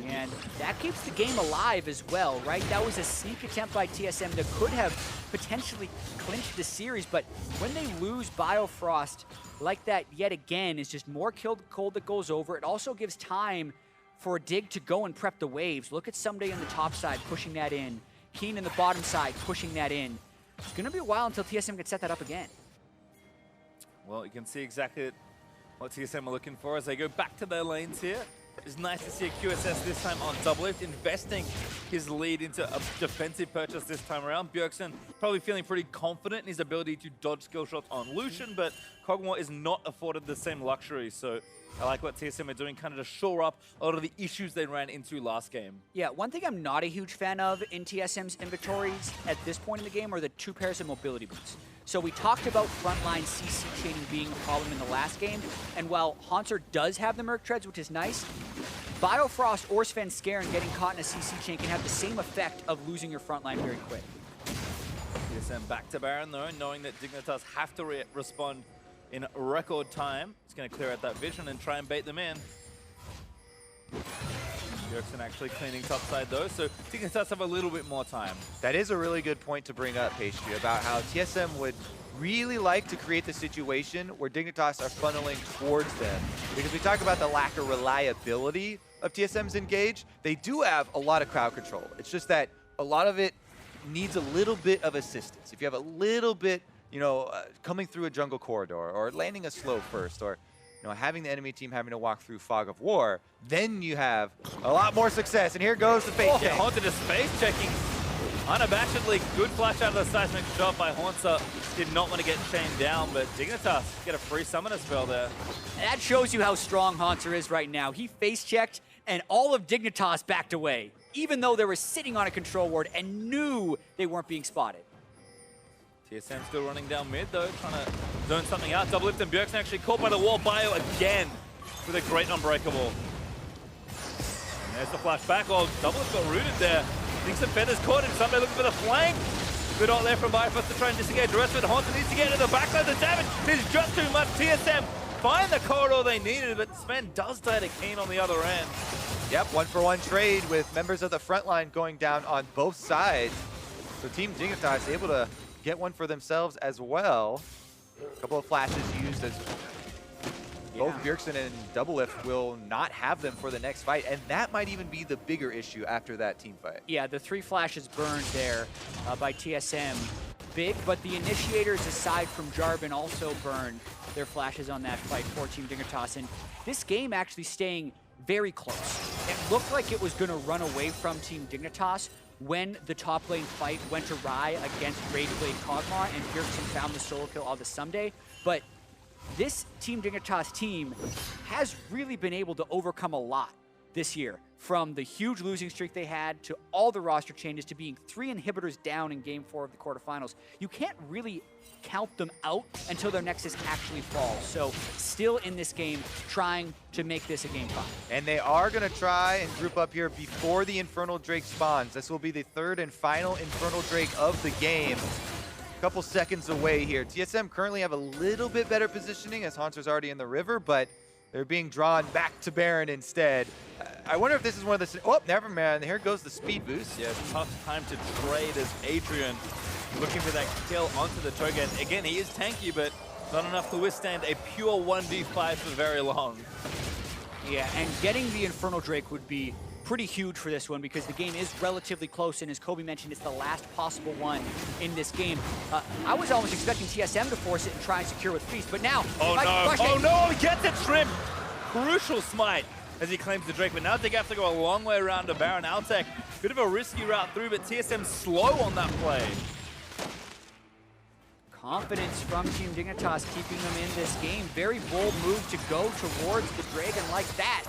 And that keeps the game alive as well, right? That was a sneak attempt by TSM that could have potentially clinched the series, but when they lose Biofrost like that yet again, is just more cold that goes over. It also gives time for Dig to go and prep the waves. Look at Ssumday on the top side pushing that in. Keane in the bottom side pushing that in. It's going to be a while until TSM can set that up again. Well, you can see exactly what TSM are looking for as they go back to their lanes here. It's nice to see a QSS this time on DoubleLift, investing his lead into a defensive purchase this time around. Bjergsen probably feeling pretty confident in his ability to dodge skill shots on Lucian, but Kog'Maw is not afforded the same luxury. So I like what TSM are doing, kind of to shore up a lot of the issues they ran into last game. Yeah, one thing I'm not a huge fan of in TSM's inventories at this point in the game are the 2 pairs of mobility boots. So we talked about frontline CC chaining being a problem in the last game, and while Hauntzer does have the Merc Treads, which is nice, Biofrost or Svenskeren getting caught in a CC chain can have the same effect of losing your frontline very quick. TSM back to Baron though, knowing that Dignitas have to respond in record time. It's going to clear out that vision and try and bait them in. Bjergsen actually cleaning topside though, so Dignitas have a little bit more time. That is a really good point to bring up, Pastry, about how TSM would really like to create the situation where Dignitas are funneling towards them. Because we talk about the lack of reliability of TSM's engage. They do have a lot of crowd control. It's just that a lot of it needs a little bit of assistance. If you have a little bit, coming through a jungle corridor or landing a slow first or having the enemy team having to walk through fog of war, then you have a lot more success. And here goes the face check. Hauntzer just face checking. Unabashedly good flash out of the seismic shot by Hauntzer. Did not want to get chained down, but Dignitas get a free summoner spell there. That shows you how strong Hauntzer is right now. He face checked and all of Dignitas backed away, even though they were sitting on a control ward and knew they weren't being spotted. TSM still running down mid though, trying to zone something out. DoubleLift and Bjergsen actually caught by the wall. Bio again with a great unbreakable. And there's the flash back. Oh, DoubleLift got rooted there. Thinks the feathers caught him. Ssumday looking for the flank. Good ult there from Biofrost to try and disengage the rest of it. Hauntzer needs to get into the backside. The damage is just too much. TSM find the corridor they needed, but Sven does die to Keane on the other end. Yep, 1-for-1 trade with members of the front line going down on both sides. So Team Dignitas able to get one for themselves as well. A couple of flashes used as both Bjergsen and DoubleLift will not have them for the next fight, and that might even be the bigger issue after that team fight. Yeah, the 3 flashes burned there by TSM. Big, but the initiators, aside from Jarvan, also burned their flashes on that fight for Team Dignitas. And this game actually staying very close. It looked like it was going to run away from Team Dignitas when the top lane fight went awry against Rageblade Kog'Maw and Bjergsen found the solo kill on the Ssumday. But this Team Dignitas team has really been able to overcome a lot this year, from the huge losing streak they had to all the roster changes to being 3 inhibitors down in Game 4 of the quarterfinals. You can't really count them out until their Nexus actually falls. So still in this game, trying to make this a Game 5. And they are going to try and group up here before the Infernal Drake spawns. This will be the 3rd and final Infernal Drake of the game. A couple seconds away here. TSM currently have a little bit better positioning as Hauntzer's already in the river, but they're being drawn back to Baron instead. I wonder if this is one of the... Oh, never mind. Here goes the speed boost. Yeah, tough time to trade as Adrian looking for that kill onto the Cho'Gath. Again, he is tanky, but not enough to withstand a pure 1v5 for very long. Yeah, and getting the Infernal Drake would be pretty huge for this one because the game is relatively close, and as Kobe mentioned, it's the last possible one in this game. I was almost expecting TSM to force it and try and secure with Feast, but now... Oh no, he gets it, Shrimp! Crucial smite as he claims the Drake, but now they have to go a long way around to Baron. Altec, bit of a risky route through, but TSM slow on that play. Confidence from Team Dignitas keeping them in this game. Very bold move to go towards the Dragon like that.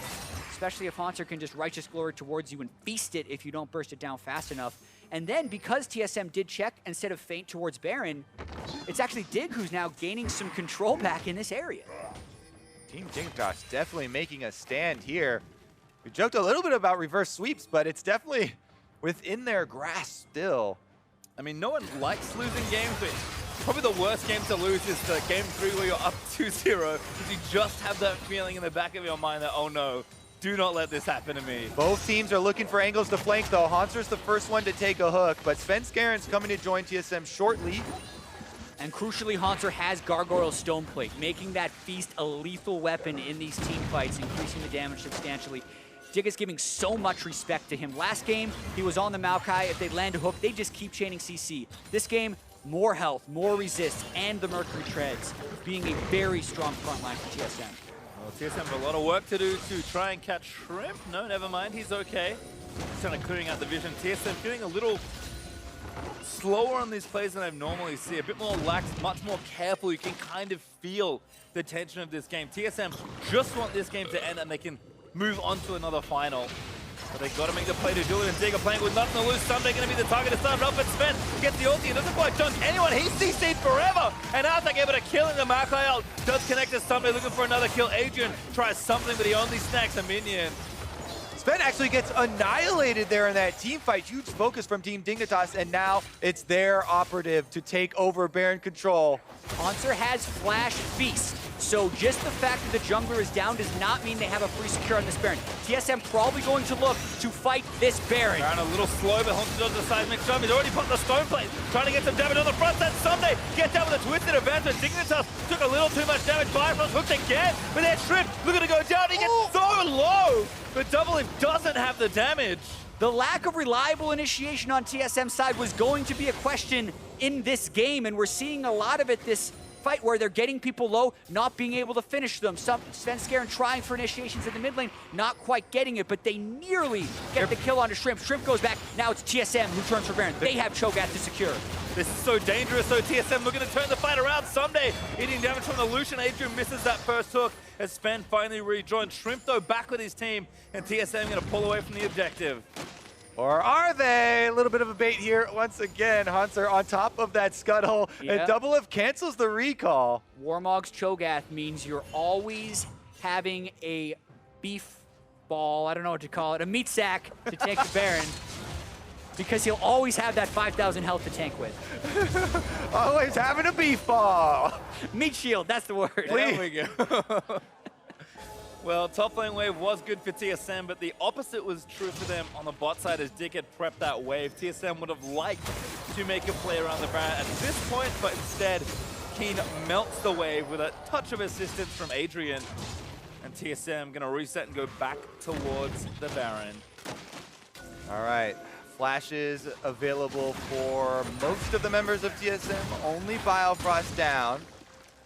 Especially if Hauntzer can just Righteous Glory towards you and feast it if you don't burst it down fast enough. And then, because TSM did check instead of feint towards Baron, it's actually Dig who's now gaining some control back in this area. Team Dignitas definitely making a stand here. We joked a little bit about reverse sweeps, but it's definitely within their grasp still. I mean, no one likes losing games, but probably the worst game to lose is the Game 3 where you're up 2-0, because you just have that feeling in the back of your mind that, oh no, do not let this happen to me. Both teams are looking for angles to flank, though. Hauntzer's the first one to take a hook, but Svenskeren's coming to join TSM shortly. And crucially, Hauntzer has Gargoyle Stoneplate, making that Feast a lethal weapon in these team fights, increasing the damage substantially. Dig is giving so much respect to him. Last game, he was on the Maokai. If they land a hook, they just keep chaining CC. This game, more health, more resist, and the Mercury Treads being a very strong front line for TSM. Well, TSM have a lot of work to do to try and catch Shrimp. No, never mind, he's okay. Just kind of clearing out the vision. TSM feeling a little slower on these plays than I normally see. A bit more lax, much more careful. You can kind of feel the tension of this game. TSM just want this game to end and they can move on to another final. But they got to make the play to do it, and Digger playing with nothing to lose. Ssumday going to be the target to start it off, but Sven gets the ulti. It doesn't quite dunk anyone. He's CC'd forever. And Altec able to kill him. The Maokai ult does connect to Ssumday, looking for another kill. Adrian tries something, but he only snacks a minion. Sven actually gets annihilated there in that team fight. Huge focus from Team Dignitas, and now it's their operative to take over Baron control. Hauntzer has Flash Feast, so just the fact that the jungler is down does not mean they have a free secure on this Baron. TSM probably going to look to fight this Baron. Baron a little slow, but Hauntzer does the seismic shove. He's already put the stone plate, trying to get some damage on the front side. Ssumday gets down with a twisted advantage. Dignitas took a little too much damage. Biofrost hooked again, but that Shrimp looking to go down. He gets so low, but DoubleLift doesn't have the damage. The lack of reliable initiation on TSM's side was going to be a question in this game, and we're seeing a lot of it this fight where they're getting people low, not being able to finish them. Svenskeren trying for initiations in the mid lane, not quite getting it, but they nearly get the kill onto Shrimp. Shrimp goes back, now it's TSM who turns for Baron. They have Cho'Gath to secure. This is so dangerous, though. TSM looking to turn the fight around. Ssumday eating damage from the Lucian. Adrian misses that first hook as Sven finally rejoined. Shrimp, though, back with his team, and TSM going to pull away from the objective. Or are they? A little bit of a bait here once again. Hauntzer on top of that scuttle, and DoubleLift cancels the recall. Warmog's Cho'Gath means you're always having a beef ball, I don't know what to call it, a meat sack to take the Baron, because he'll always have that 5,000 health to tank with. Always having a beef ball. Meat shield, that's the word. There we go. Well, top lane wave was good for TSM, but the opposite was true for them on the bot side as Dig had prepped that wave. TSM would have liked to make a play around the Baron at this point, but instead, Keane melts the wave with a touch of assistance from Adrian. And TSM gonna reset and go back towards the Baron. All right, flashes available for most of the members of TSM, only Biofrost down.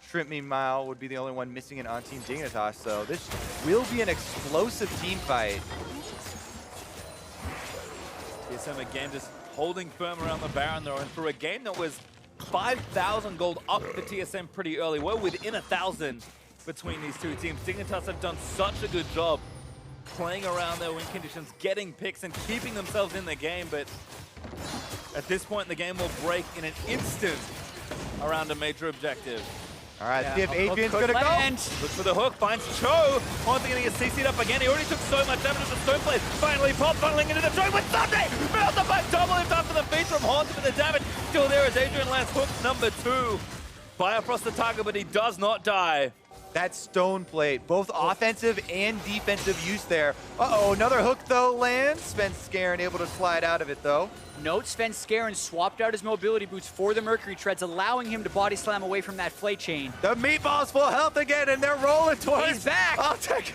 Shrimp, meanwhile, would be the only one missing it on Team Dignitas, so this will be an explosive team fight. TSM again just holding firm around the Baron though, and for a game that was 5,000 gold up for TSM pretty early, we're within 1,000 between these two teams. Dignitas have done such a good job playing around their win conditions, getting picks and keeping themselves in the game, but at this point the game will break in an instant around a major objective. All right, see if Adrian's gonna go. Looks for the hook, finds Cho. Hauntzer gonna get CC'd up again. He already took so much damage with the stone plate. Finally pop, funneling into the choke with Ssumday. Melted by DoubleLift after the feed from Hauntzer, but the damage still there as Adrian lands hook number 2. Biofrost the target, but he does not die. That stone plate, both offensive and defensive use there. Uh-oh, another hook though lands. Svenskeren able to slide out of it though. Note Svenskeren swapped out his mobility boots for the Mercury Treads, allowing him to body slam away from that flay chain. The meatball's full health again, and they're rolling towards. He's back. Altec.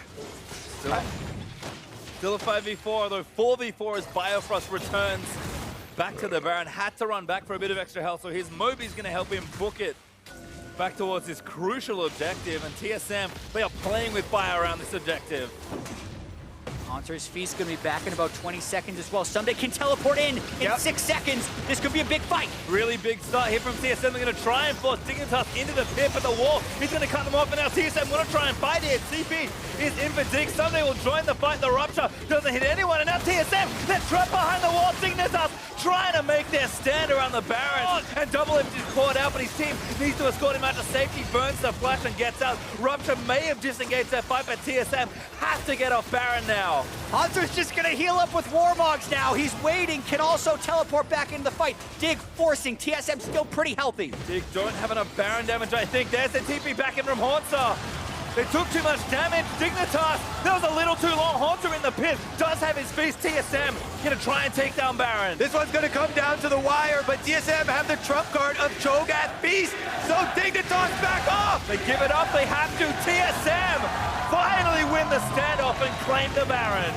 Still a 5v4, though 4v4 as Biofrost returns back to the Baron. Had to run back for a bit of extra health, so his Moby's going to help him book it back towards this crucial objective. And TSM, they are playing with fire around this objective. Hauntzer's Feast going to be back in about 20 seconds as well. Ssumday can teleport in 6 seconds. This could be a big fight. Really big start here from TSM. They're going to try and force Dignitas into the pit, but the wall is going to cut them off. And now TSM want to try and fight it. CP is in for Dig. Ssumday will join the fight. The Rupture doesn't hit anyone. And now TSM, they're trapped behind the wall. Dignitas trying to make their stand around the Baron. And DoubleLift is caught out, but his team needs to escort him out to safety. Burns the flash and gets out. Rupture may have disengaged that fight, but TSM has to get off Baron now. Hauntzer's just gonna heal up with Warmogs now. He's waiting, can also teleport back into the fight. Dig forcing, TSM still pretty healthy. Dig don't have enough Baron damage, I think. There's the TP back in from Hauntzer. They took too much damage. Dignitas, that was a little too long. Hauntzer in the pit, does have his feast. TSM gonna try and take down Baron. This one's gonna come down to the wire, but TSM have the trump card of Cho'Gath Beast, so Dignitas back off! They give it up, they have to. TSM finally win the standoff and claim the Baron.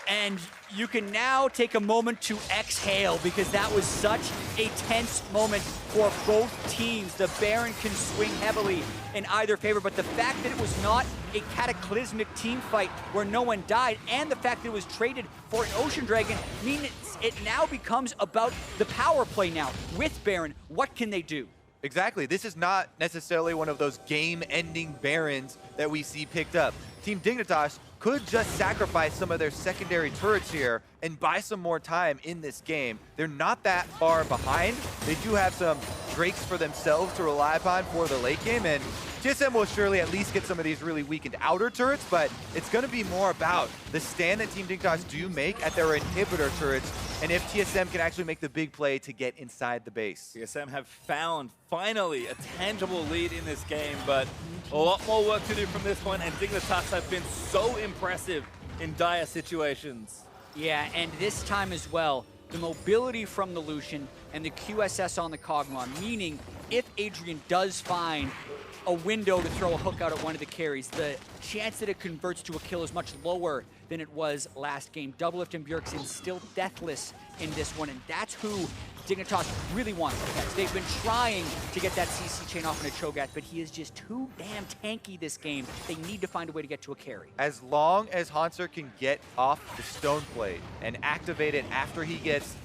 And you can now take a moment to exhale because that was such a tense moment for both teams. The Baron can swing heavily in either favor, but the fact that it was not a cataclysmic team fight where no one died, and the fact that it was traded for an Ocean Dragon means it now becomes about the power play now. With Baron, what can they do? Exactly. This is not necessarily one of those game-ending Barons that we see picked up. Team Dignitas could just sacrifice some of their secondary turrets here and buy some more time in this game. They're not that far behind. They do have some Drakes for themselves to rely upon for the late game, and TSM will surely at least get some of these really weakened outer turrets, but it's going to be more about the stand that Team Dignitas do make at their inhibitor turrets, and if TSM can actually make the big play to get inside the base. TSM have found, finally, a tangible lead in this game, but a lot more work to do from this point, and Dignitas have been so impressive in dire situations. Yeah, and this time as well, the mobility from the Lucian and the QSS on the Kog'Maw, meaning if Adrian does find a window to throw a hook out at one of the carries, the chance that it converts to a kill is much lower than it was last game. DoubleLift and Bjergsen still deathless in this one, and that's who Dignitas really wants to catch. They've been trying to get that CC chain off into Cho'Gath, but he is just too damn tanky this game. They need to find a way to get to a carry. As long as Hauntzer can get off the stone plate and activate it after he gets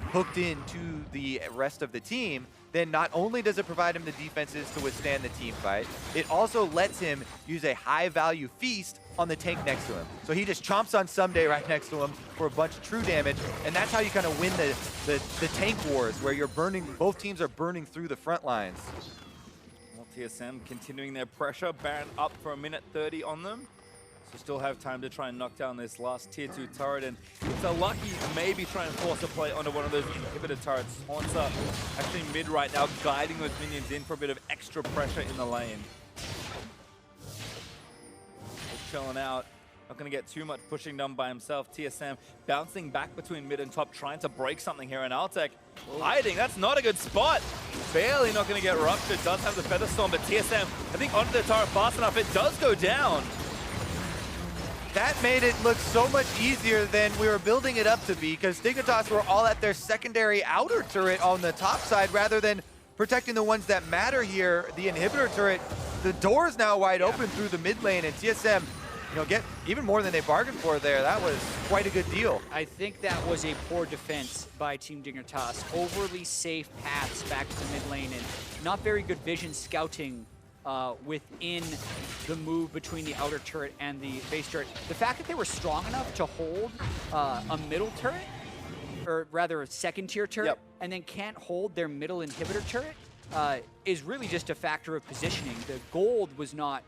hooked into the rest of the team, then not only does it provide him the defenses to withstand the team fight, it also lets him use a high-value feast on the tank next to him. So he just chomps on Ssumday right next to him for a bunch of true damage, and that's how you kind of win the tank wars, where you're burning, both teams are burning through the front lines. Well, TSM continuing their pressure. Baron up for 1:30 on them. So still have time to try and knock down this last tier 2 turret, and if they're lucky, maybe try and force a play onto one of those inhibitor turrets. Hauntzer actually mid right now, guiding those minions in for a bit of extra pressure in the lane. Just chilling out. Not going to get too much pushing done by himself. TSM bouncing back between mid and top, trying to break something here, and Altec hiding. That's not a good spot. Barely not going to get ruptured. Does have the Feather Storm, but TSM, I think, onto the turret fast enough. It does go down. That made it look so much easier than we were building it up to be, because Dignitas were all at their secondary outer turret on the top side rather than protecting the ones that matter here. The inhibitor turret, the door is now wide open through the mid lane, and TSM, you know, get even more than they bargained for there. That was quite a good deal. I think that was a poor defense by Team Dignitas. Overly safe paths back to the mid lane and not very good vision scouting within the move between the outer turret and the base turret. The fact that they were strong enough to hold a middle turret, or rather a second tier turret, and then can't hold their middle inhibitor turret is really just a factor of positioning. The gold was not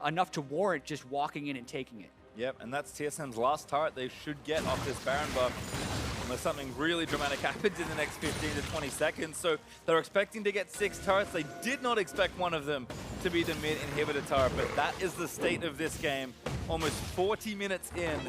enough to warrant just walking in and taking it. Yep, and that's TSM's last turret they should get off this Baron buff, unless something really dramatic happens in the next 15 to 20 seconds. So they're expecting to get 6 turrets. They did not expect one of them to be the mid inhibitor turret, but that is the state of this game. Almost 40 minutes in,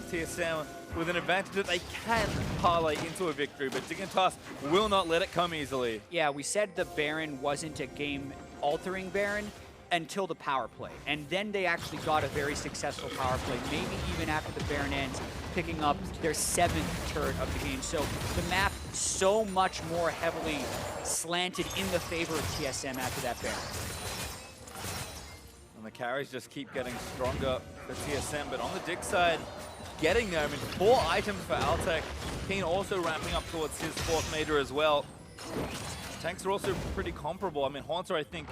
TSM with an advantage that they can parlay into a victory, but Dignitas will not let it come easily. Yeah, we said the Baron wasn't a game-altering Baron until the power play, and then they actually got a very successful power play, maybe even after the Baron ends, picking up their 7th turret of the game. So the map so much more heavily slanted in the favor of TSM after that Baron. And the carries just keep getting stronger for TSM, but on the Dig side, getting there. I mean, 4 items for Altec. Keane also ramping up towards his 4th major as well. Tanks are also pretty comparable. I mean, Hauntzer, I think,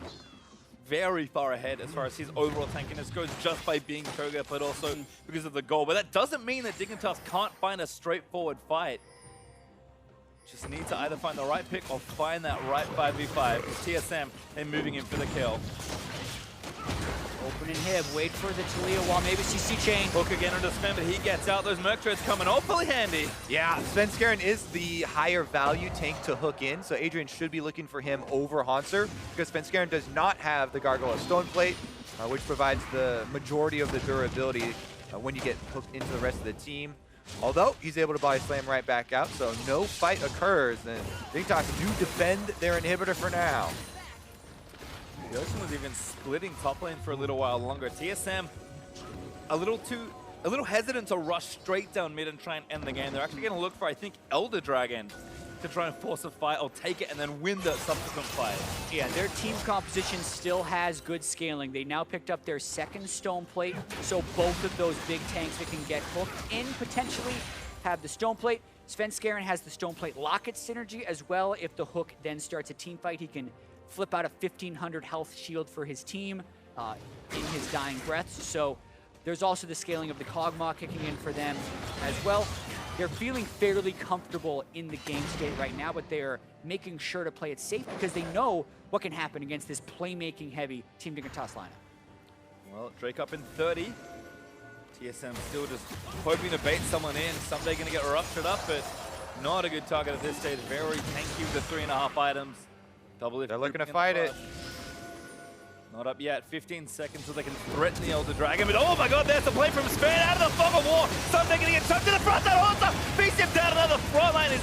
very far ahead as far as his overall tankiness goes, just by being Cho'Gath, but also because of the goal. But that doesn't mean that Dignitas can't find a straightforward fight. Just need to either find the right pick or find that right 5v5 with TSM and moving in for the kill. Open inhib, wait for the Taliyah while maybe CC chain. Hook again into Sven, but he gets out. Those Merc Treads coming awfully handy. Yeah, Svenskeren is the higher value tank to hook in, so Adrian should be looking for him over Hauntzer, because Svenskeren does not have the Gargoyle Stone Plate, which provides the majority of the durability when you get hooked into the rest of the team. Although, he's able to body slam right back out, so no fight occurs, and Dignitas do defend their inhibitor for now. Bjergsen was even splitting top lane for a little while longer. TSM a little too a little hesitant to rush straight down mid and try and end the game. They're actually going to look for, I think, Elder Dragon to try and force a fight or take it and then win the subsequent fight. Yeah, their team composition still has good scaling. They now picked up their second stone plate, so both of those big tanks that can get hooked in potentially have the stone plate. Svenskeren has the stone plate locket synergy as well. If the hook then starts a team fight, he can flip out a 1500 health shield for his team in his dying breaths. So there's also the scaling of the Kog'Maw kicking in for them as well. They're feeling fairly comfortable in the game state right now, but they're making sure to play it safe because they know what can happen against this playmaking-heavy Team Dignitas lineup. Well, Drake up in 30. TSM still just hoping to bait someone in. Ssumday going to get ruptured up, but not a good target at this stage. Very tanky with the 3.5 items. DoubleLift. They're looking to fight it. Not up yet. 15 seconds so they can threaten the Elder Dragon. But oh my god, there's the play from Sven out of the fog of war. Ssumday going to get chucked to the front. That Hauntzer beats him down. Another front line is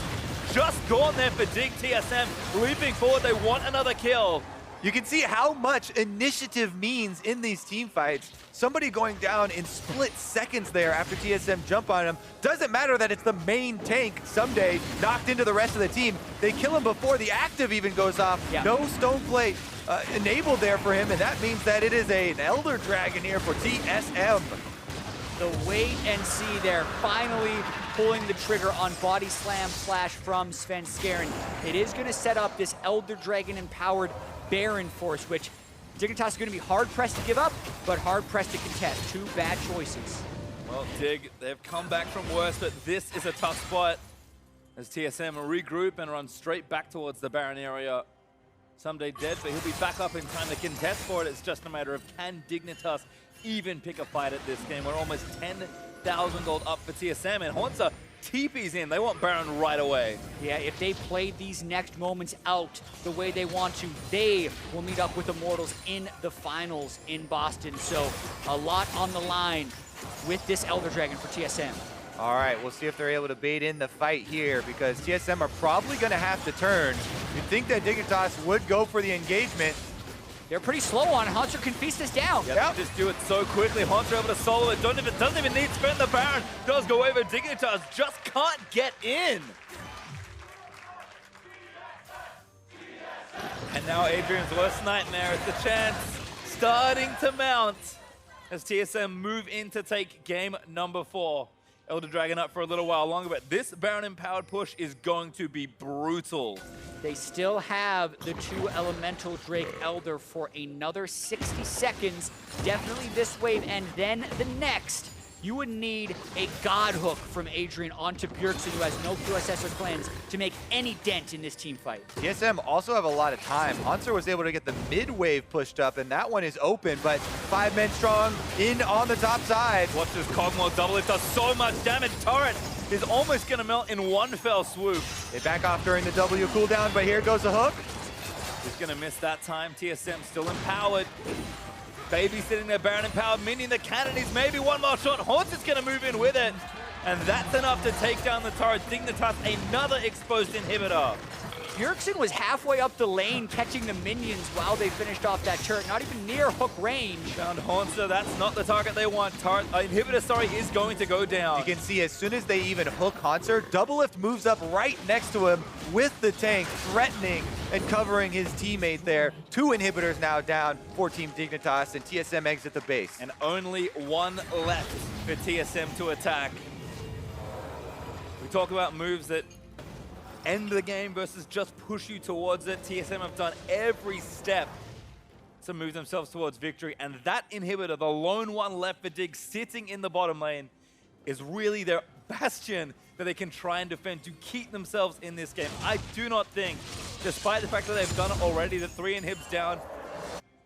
just gone there for Dig. TSM leaping forward. They want another kill. You can see how much initiative means in these team fights. Somebody going down in split seconds there after TSM jump on him. Doesn't matter that it's the main tank, Ssumday, knocked into the rest of the team. They kill him before the active even goes off. Yeah. No stone plate enabled there for him, and that means that it is an Elder Dragon here for TSM. The wait and see there, finally pulling the trigger on body slam flash from Svenskeren. It is going to set up this Elder Dragon empowered Baron Force, which Dignitas is going to be hard-pressed to give up, but hard-pressed to contest. Two bad choices. Well, Dig, they've come back from worse, but this is a tough spot as TSM regroup and run straight back towards the Baron area. Ssumday dead, but he'll be back up in time to contest for it. It's just a matter of can Dignitas even pick a fight at this game. We're almost 10,000 gold up for TSM, and Hauntzer TP's in. They want Baron right away. Yeah, if they play these next moments out the way they want to, they will meet up with Immortals in the finals in Boston. So a lot on the line with this Elder Dragon for TSM. All right, we'll see if they're able to bait in the fight here because TSM are probably going to have to turn. You'd think that Dignitas would go for the engagement. They're pretty slow on it. Hauntzer can feast this down. Yep. Just do it so quickly. Hauntzer able to solo it. Doesn't even need to spend the Baron. Does go over. Dignitas just can't get in. And now Adrian's worst nightmare is the chance starting to mount as TSM move in to take game number 4. Elder Dragon up for a little while longer, but this Baron empowered push is going to be brutal. They still have the 2 Elemental Drake Elder for another 60 seconds. Definitely this wave, and then the next. You would need a God Hook from Adrian onto Bjergsen, who has no QSS or clans, to make any dent in this team fight. TSM also have a lot of time. Hauntzer was able to get the mid wave pushed up, and that one is open, but 5 men strong in on the top side. Watch this Kog'Maw DoubleLift does so much damage. Turret is almost going to melt in one fell swoop. They back off during the W cooldown, but here goes a hook. He's going to miss that time. TSM still empowered. Babysitting their Baron empowered minion. The cannon is maybe one more shot. Hauntzer's going to move in with it. And that's enough to take down the turret. Dignitas, another exposed inhibitor. Bjergsen was halfway up the lane catching the minions while they finished off that turret. Not even near hook range. Found Hauntzer. That's not the target they want. Inhibitor, is going to go down. You can see as soon as they even hook Hauntzer, DoubleLift moves up right next to him with the tank, threatening and covering his teammate there. 2 inhibitors now down for Team Dignitas, and TSM exit the base. And only 1 left for TSM to attack. We talk about moves that end the game versus just push you towards it. TSM have done every step to move themselves towards victory, and that inhibitor, the lone one left for Dig, sitting in the bottom lane, is really their bastion that they can try and defend to keep themselves in this game. I do not think, despite the fact that they've done it already, that 3 inhibs down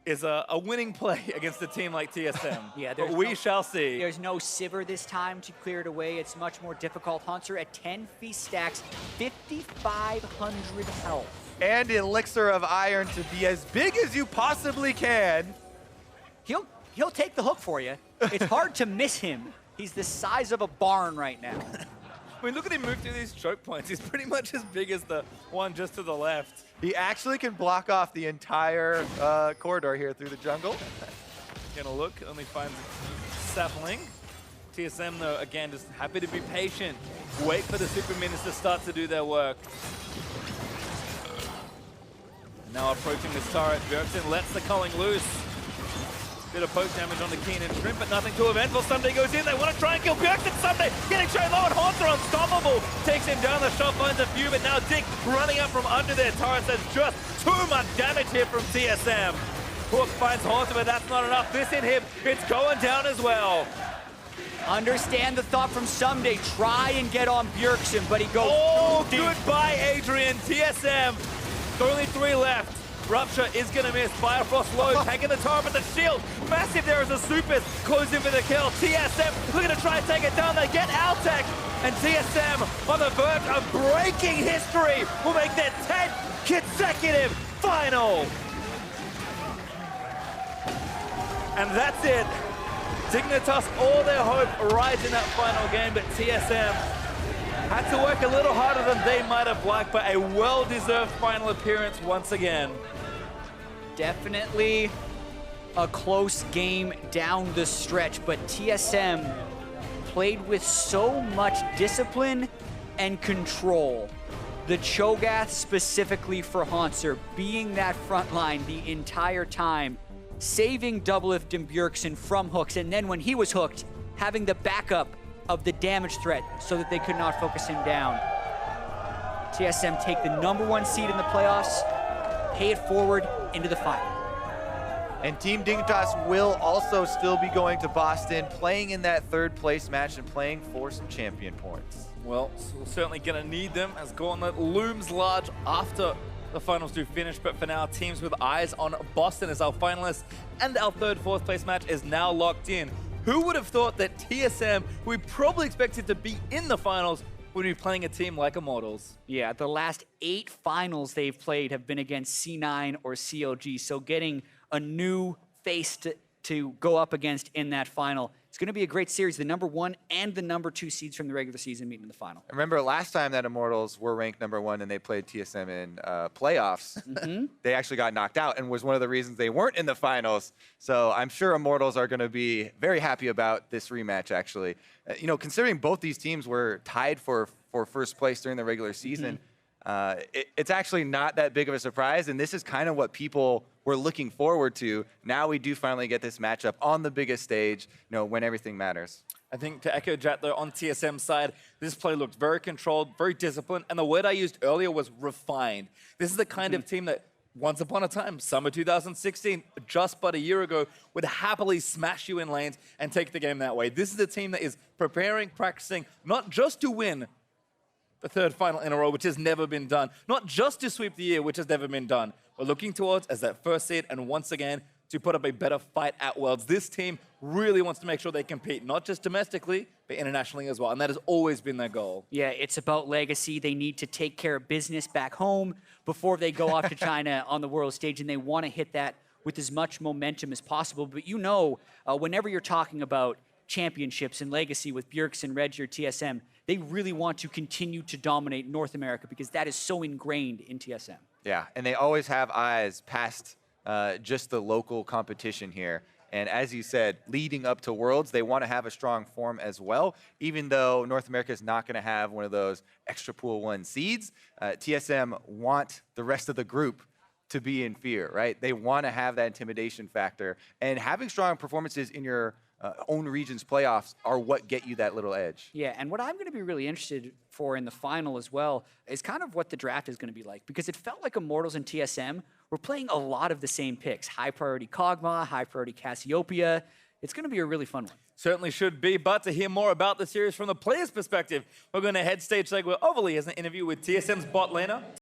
is a winning play against a team like TSM. Yeah, but we shall see. There's no Sivir this time to clear it away. It's much more difficult. Hauntzer at 10 feast stacks, 5,500 health. And Elixir of Iron to be as big as you possibly can. He'll take the hook for you. It's hard to miss him. He's the size of a barn right now. I mean, look at him move through these choke points. He's pretty much as big as the one just to the left. He actually can block off the entire corridor here through the jungle. Gonna look, only finds sapling. TSM, though, again, just happy to be patient. Wait for the super minions to start to do their work. Now approaching this turret, Bjergsen lets the culling loose. Bit of poke damage on the Keane and Shrimp, but nothing too eventful. Ssumday goes in, they want to try and kill Bjergsen. Ssumday getting shown low, and Hauntzer unstoppable. Takes him down, the shot finds a few, but now Dick running up from under their turrets. There's just too much damage here from TSM. Hook finds Hauntzer, but that's not enough. This inhib, it's going down as well. Understand the thought from Ssumday. Try and get on Bjergsen, but he goes too deep. Goodbye, Adrian. TSM, only 3 left. Rupture is going to miss. Biofrost low, taking the tower, but the shield massive there as a supers close in for the kill. TSM looking to try and take it down. They get Altec, and TSM on the verge of breaking history will make their 10th consecutive final. And that's it. Dignitas, all their hope rides in that final game, but TSM had to work a little harder than they might have liked, but a well-deserved final appearance once again. Definitely a close game down the stretch, but TSM played with so much discipline and control. The Cho'Gath specifically for Hauntzer being that front line the entire time, saving DoubleLift and Bjergsen from hooks, and then when he was hooked, having the backup of the damage threat so that they could not focus him down. TSM take the #1 seed in the playoffs, pay it forward into the final. And Team Dignitas will also still be going to Boston, playing in that 3rd place match and playing for some champion points. Well, we're certainly going to need them as Gauntlet looms large after the finals do finish, but for now, teams with eyes on Boston as our finalists, and our 3rd, 4th place match is now locked in. Who would have thought that TSM, who we probably expected to be in the finals, would be playing a team like Immortals? Yeah, the last 8 finals they've played have been against C9 or CLG, so getting a new face to go up against in that final. It's going to be a great series. The #1 and the #2 seeds from the regular season meet in the final. Remember last time that Immortals were ranked #1 and they played TSM in playoffs, they actually got knocked out and was one of the reasons they weren't in the finals. So I'm sure Immortals are going to be very happy about this rematch, actually. You know, considering both these teams were tied for 1st place during the regular season, it's actually not that big of a surprise, and this is kind of what people were looking forward to. Now we do finally get this matchup on the biggest stage, you know, when everything matters. I think to echo Jatt, though, on TSM's side, this play looked very controlled, very disciplined, and the word I used earlier was refined. This is the kind of team that once upon a time, summer 2016, just but a year ago, would happily smash you in lanes and take the game that way. This is a team that is preparing, practicing, not just to win the 3rd final in a row, which has never been done. Not just to sweep the year, which has never been done. We're looking towards as that 1st seed, and once again, to put up a better fight at Worlds. This team really wants to make sure they compete, not just domestically, but internationally as well, and that has always been their goal. Yeah, it's about legacy. They need to take care of business back home before they go off to China on the world stage, and they want to hit that with as much momentum as possible. But you know, whenever you're talking about championships and legacy with Bjergsen, Reggie, or TSM, they really want to continue to dominate North America because that is so ingrained in TSM. Yeah, and they always have eyes past just the local competition here. And as you said, leading up to Worlds, they want to have a strong form as well, even though North America is not going to have one of those extra pool 1 seeds. TSM want the rest of the group to be in fear, right? They want to have that intimidation factor. And having strong performances in your own region's playoffs are what get you that little edge. Yeah, and what I'm going to be really interested for in the final as well is kind of what the draft is going to be like, because it felt like Immortals and TSM were playing a lot of the same picks. High priority Kog'Maw, high priority Cassiopeia. It's going to be a really fun one. Certainly should be, but to hear more about the series from the players' perspective, we're going to head stage like where Overly has an interview with TSM's bot laner.